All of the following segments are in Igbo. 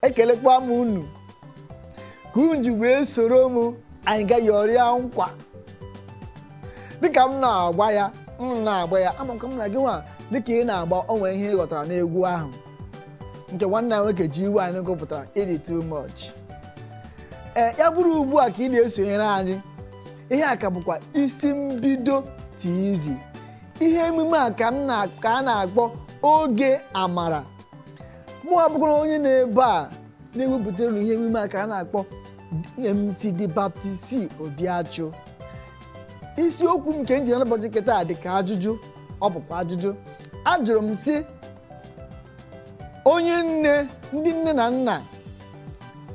ekelekwa m unu ka unu ji wee soro m anyị ga yọrịa nkwa dịka m na-agba ya amaka m na gị nwa dịka ị na-agba onwe ihe ị ghọtara n'egwu ahụ nke nwanne anyị nwoke ji iwe anyị gụpụtara ịdị too much. Ya bụrụ ugbu a ka ị na-esonyere anyị, ihe a ka bụkwa isi mbido TV. Ihe emume a ka a na-akpọ oge amara. Mụ abụkwara onye na-ebe a na-ewepụtara ihe emume a ka a na-akpọ MC Baptist Obiachụ. Isiokwu m nke nji n'ụbọchị nketa dị ka ajụjụ, ọ bụkwa ajụjụ. Ajụrụ m sị, onye nne, ndị nne na nna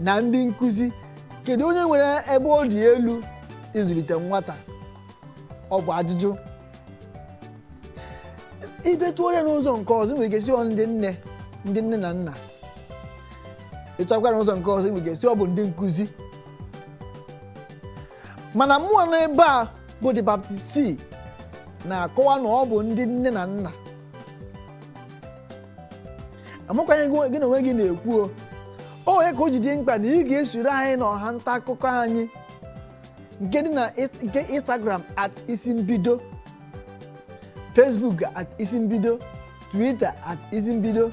na ndị nkụzi, kedu onye nwere ebe ọ dị elu ịzụlite nwata? Ọ bụ ajụjụ. Ibetụọ ya n'ụzọ nke ọzọ nwere ike si ọ ndị nne na nna. Ịchọkwa n'ụzọ nke ọzọ nwere ike si ọ bụ ndị nkụzi. Mana mmụọ n'ebe a bụ the Baptist na-akọwa na ọ bụ ndị nne na nna. Amakwaghị gị na onwe gị na-ekwu o ya ka o ji dị mkpa na ị ga-esoro anyị n'ọha nta akụkọ anyị nke dị na nke Instagram @isimbido, Facebook @isimbido, Twitter @isimbido,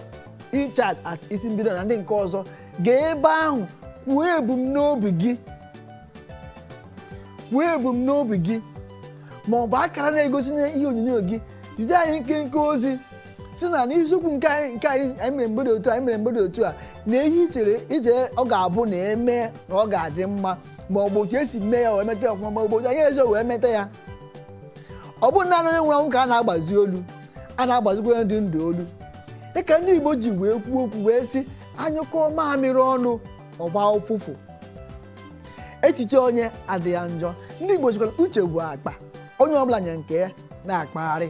e-chat @isimbido na ndị nke ọzọ. Gaa ebe ahụ kwuo ebumnobi gị ma ọ bụ akara na-egosi na ihe onyonyo gị. Jide anyị nke ozi si na n'isiokwu nke anyị mere mgbede otu a na ihe ije ọ ga-abụ na eme na ọ ga-adị mma, ma ọ bụ otu esi mee ya wee meta ya ọfụma, ma ọ bụ otu anyị ezi wee meta ya. Ọ bụ naanị onye nwere anwụ ka a na-agbazi olu, a na-agbazikwa onye dị ndụ olu. Dịka ndị Igbo ji wee kwuo okwu wee sị, anyụkọọ mamịrị ọnụ ọgba ụfụfụ. Echiche onye adịghị njọ. Ndị Igbo jikwara uche bụ akpa, onye ọbụla nye nke ya na-akpagharị.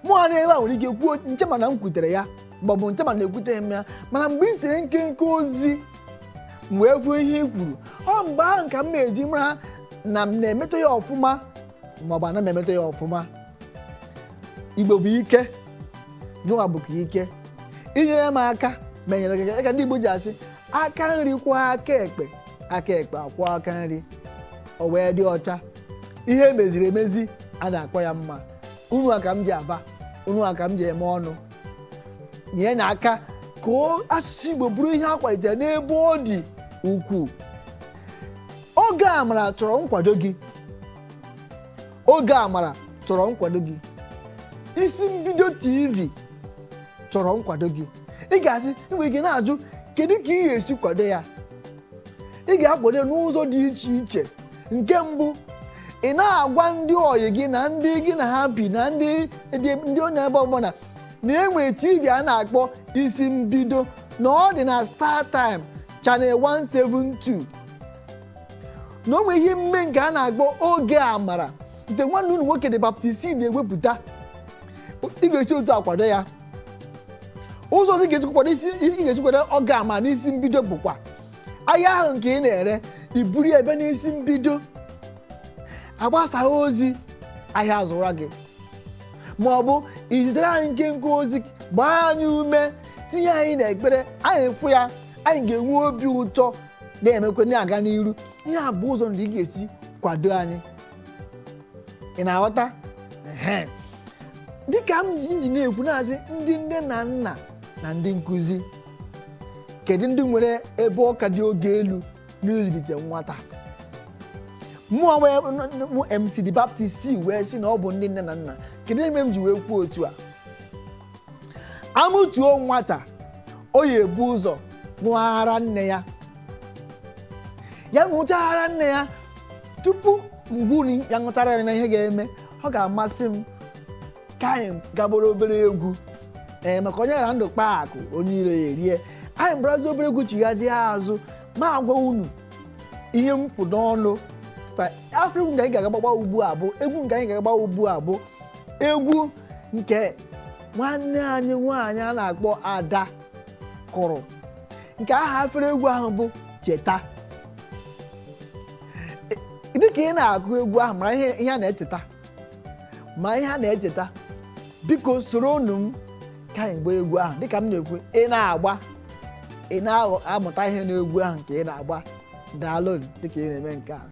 Mụọ na ebe a nwere ike kwuo nche mana m kwutere ya, ma ọ bụ nche mana ekwuteghị m ya, mana mgbe ị siri nke ozi m wee kwuo ihe i kwuru, ọ mgbe ahụ ka m na-eji mara na m na-emetọ ya ọfụma ma ọ bụ ana m emetọ ya ọfụma. Igbo bụ ike, gịnwa bụkwa ike. Inyere m aka ma enyere gị ka ndị Igbo ji asị, aka nri kwụọ aka ekpe akwụọ aka nri, o wee dị ọcha. Ihe meziri emezi a na-akpọ ya mma. Unu aka m ji aba, unu aka m ji eme ọnụ. Nye na aka ka asụsụ Igbo bụrụ ihe a kwalitere n'ebe ọ dị ukwuu. Oge amara chọrọ nkwado gị. Isi mbido TV chọrọ nkwado gị. Ị ga-asị, enwere ike na-ajụ kedu ka ị ga-esi kwado ya. Ị ga-akwado n'ụzọ dị iche iche. Nke mbụ, ị na-agwa ndị oyi gị na ndị gị na ha bi na ndị onye ebe ọbụla na enwere TV a na-akpọ isi mbido, na ọ dị na Star Time Channel 172, na o nwere ihe mme nke a na-akpọ oge amara nke nwanne unu nwoke dị Baptist na-ewepụta. Ị ga-esi otu akwado ya. Ụzọ ị ga-esi kwado oge amara n'isi mbido bụkwa ahịa ahụ nke ị na-ere, iburu ebe n'isi mbido, agbasa ozi ahịa azụra gị, ma ọ bụ izitere anyị nke ozi, gbaa anyị ume, tinye anyị n'ekpere, anyị fụ ya, anyị ga-enwe obi ụtọ na-emekwa na-aga n'iru. Ihe a bụ ụzọ ndị ị ga-esi kwado anyị. Ị na-aghọta? Dịka m ji na-ekwu na-asị ndị nne na nna na ndị nkụzi, kedu ndị nwere ebe ọka dị oge elu n'ịzụlite nwata? Mụ MC Baptist wee sị na ọ bụ ndị nne na nna. Kedu eme m ji wee kwuo otu a? Amụtuo nwata, o ya ebu ụzọ ṅụara nne ya. Ya ṅụchara nne ya, tupu mgbu ya ṅụchara ya na ihe ga-eme, ọ ga-amasị m ka anyị gaboro obere egwu. Maka onye gara ndụ kpaa akụ, onye ire ya erie. Anyị mbarazi obere egwu chighachi azụ ma agwa unu ihe m kwụ n'ọnụ. Afọ egwu nke anyị ga-agbagba ugbu a bụ egwu nke nwanne anyị nwaanyị a na-akpọ Ada kụrụ, nke aha afere egwu ahụ bụ Cheta. Dịka ị na-agụ egwu ahụ mara ihe a na-echeta, biko soro unu m ka anyị gbaa egwu ahụ. Dịka m na-ekwu, ị na-agba ị na-amụta ihe n'egwu ahụ nke ị na-agba daalụ dịka ị na-eme nke a